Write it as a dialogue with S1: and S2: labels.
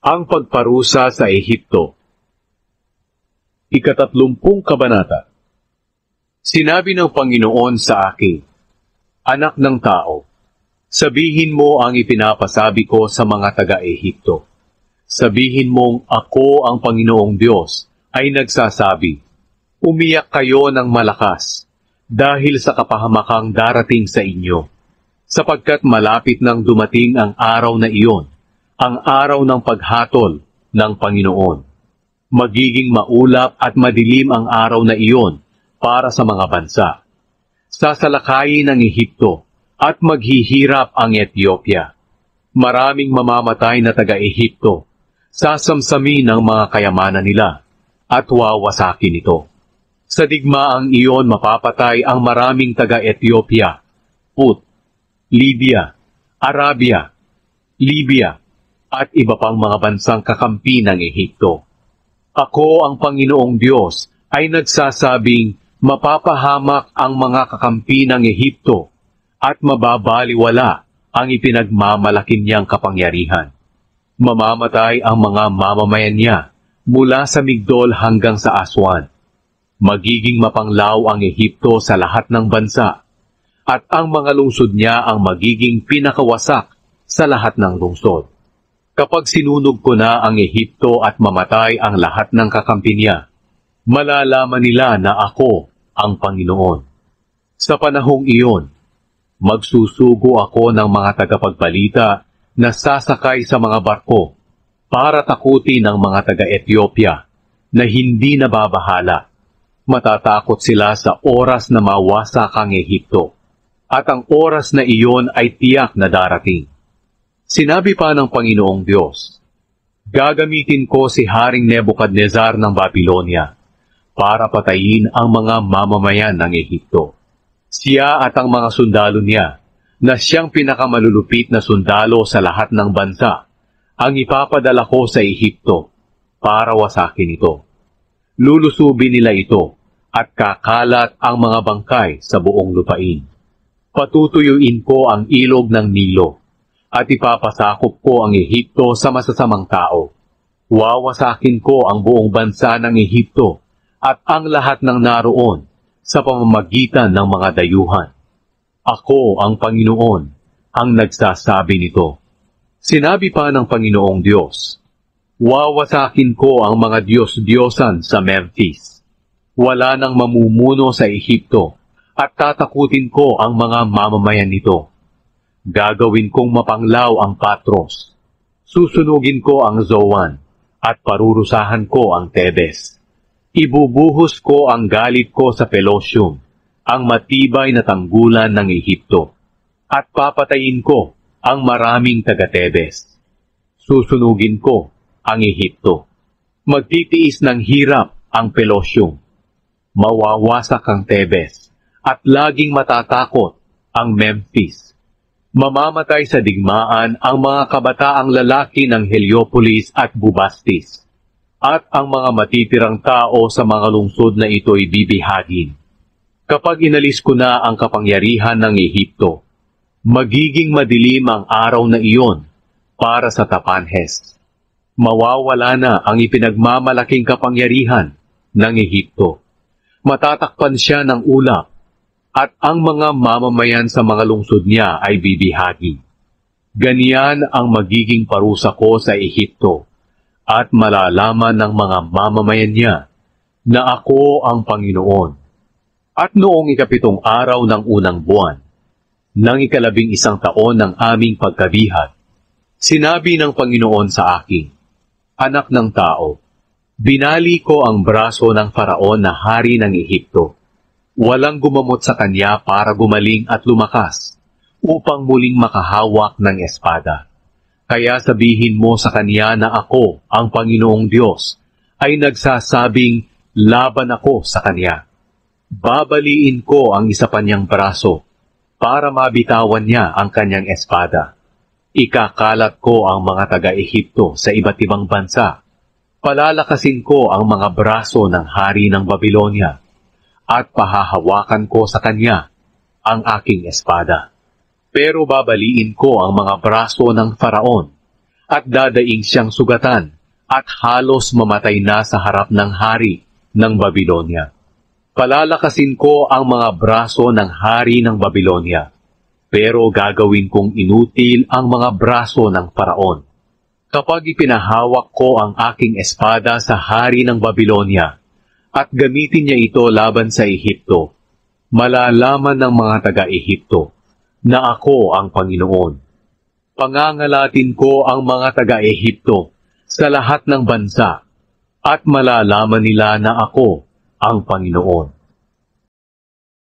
S1: Ang pagparusa sa Ehipto. Ika-30 kabanata. Sinabi ng Panginoon sa akin, Anak ng tao, sabihin mo ang ipinapasabi ko sa mga taga-Ehipto. Sabihin mong ako ang Panginoong Diyos ay nagsasabi, umiyak kayo ng malakas dahil sa kapahamakang darating sa inyo, sapagkat malapit nang dumating ang araw na iyon, ang araw ng paghatol ng Panginoon. Magiging maulap at madilim ang araw na iyon para sa mga bansa. Sasalakayin ang Ehipto at maghihirap ang Ethiopia. Maraming mamamatay na taga-Ehipto, sasamsami ng mga kayamanan nila at wawasakin ito. Sa digmaang iyon mapapatay ang maraming taga-Ethiopia, Put, Libya, Arabia, Libya, at iba pang mga bansang kakampi ng Ehipto. Ako ang Panginoong Diyos ay nagsasabing mapapahamak ang mga kakampi ng Ehipto at mababaliwala ang ipinagmamalakin niyang kapangyarihan. Mamamatay ang mga mamamayan niya mula sa Migdol hanggang sa Aswan. Magiging mapanglaw ang Ehipto sa lahat ng bansa at ang mga lungsod niya ang magiging pinakawasak sa lahat ng lungsod. Kapag sinunog ko na ang Ehipto at mamatay ang lahat ng kakampi niya, malalaman nila na ako ang Panginoon. Sa panahong iyon, magsusugo ako ng mga tagapagbalita na sasakay sa mga barko para takutin ang mga taga-Ethiopia na hindi nababahala. Matatakot sila sa oras na mawasak ang Ehipto, at ang oras na iyon ay tiyak na darating. Sinabi pa ng Panginoong Diyos, gagamitin ko si Haring Nebukadnezar ng Babylonia para patayin ang mga mamamayan ng Ehipto. Siya at ang mga sundalo niya, na siyang pinakamalulupit na sundalo sa lahat ng bansa, ang ipapadala ko sa Ehipto para wasakin ito. Lulusubin nila ito at kakalat ang mga bangkay sa buong lupain. Patutuyuin ko ang ilog ng Nilo at ipapasakop ko ang Ehipto sa masasamang tao. Wawasakin ko ang buong bansa ng Ehipto at ang lahat ng naroon sa pamamagitan ng mga dayuhan. Ako ang Panginoon ang nagsasabi nito. Sinabi pa ng Panginoong Diyos, wawasakin ko ang mga Diyos-Diyosan sa Memphis. Wala nang mamumuno sa Ehipto at tatakutin ko ang mga mamamayan nito. Gagawin kong mapanglaw ang Patros. Susunugin ko ang Zoan at parurusahan ko ang Tebes. Ibubuhos ko ang galit ko sa Pelusium, ang matibay na tanggulan ng Ehipto, at papatayin ko ang maraming taga-Tebes. Susunugin ko ang Ehipto. Magtitiis ng hirap ang Pelusium. Mawawasak ang Tebes, at laging matatakot ang Memphis. Mamamatay sa digmaan ang mga kabataang lalaki ng Heliopolis at Bubastis, at ang mga matitirang tao sa mga lungsod na ito'y bibihagin. Kapag inalis ko na ang kapangyarihan ng Ehipto, magiging madilim ang araw na iyon para sa Tapanhes. Mawawala na ang ipinagmamalaking kapangyarihan ng Ehipto. Matatakpan siya ng ulap, at ang mga mamamayan sa mga lungsod niya ay bibihagi. Ganyan ang magiging parusa ko sa Ehipto, at malalaman ng mga mamamayan niya na ako ang Panginoon. At noong 7 araw ng unang buwan, ng 11 taon ng aming pagkabihat, sinabi ng Panginoon sa akin, Anak ng tao, binali ko ang braso ng Faraon na hari ng Ehipto. Walang gumamot sa kanya para gumaling at lumakas, upang muling makahawak ng espada. Kaya sabihin mo sa kanya na ako, ang Panginoong Diyos, ay nagsasabing laban ako sa kanya. Babaliin ko ang isa pa niyang braso, para mabitawan niya ang kanyang espada. Ikakalat ko ang mga taga-Ehipto sa iba't ibang bansa. Palalakasin ko ang mga braso ng hari ng Babylonia, at pahahawakan ko sa kanya ang aking espada. Pero babaliin ko ang mga braso ng Faraon at dadaing siyang sugatan at halos mamatay na sa harap ng hari ng Babylonia. Palalakasin ko ang mga braso ng hari ng Babylonia, pero gagawin kong inutil ang mga braso ng Paraon. Kapag ipinahawak ko ang aking espada sa hari ng Babylonia at gamitin niya ito laban sa Ehipto, malalaman ng mga taga-Ehipto na ako ang Panginoon. Pangangalatin ko ang mga taga-Ehipto sa lahat ng bansa at malalaman nila na ako ang Panginoon.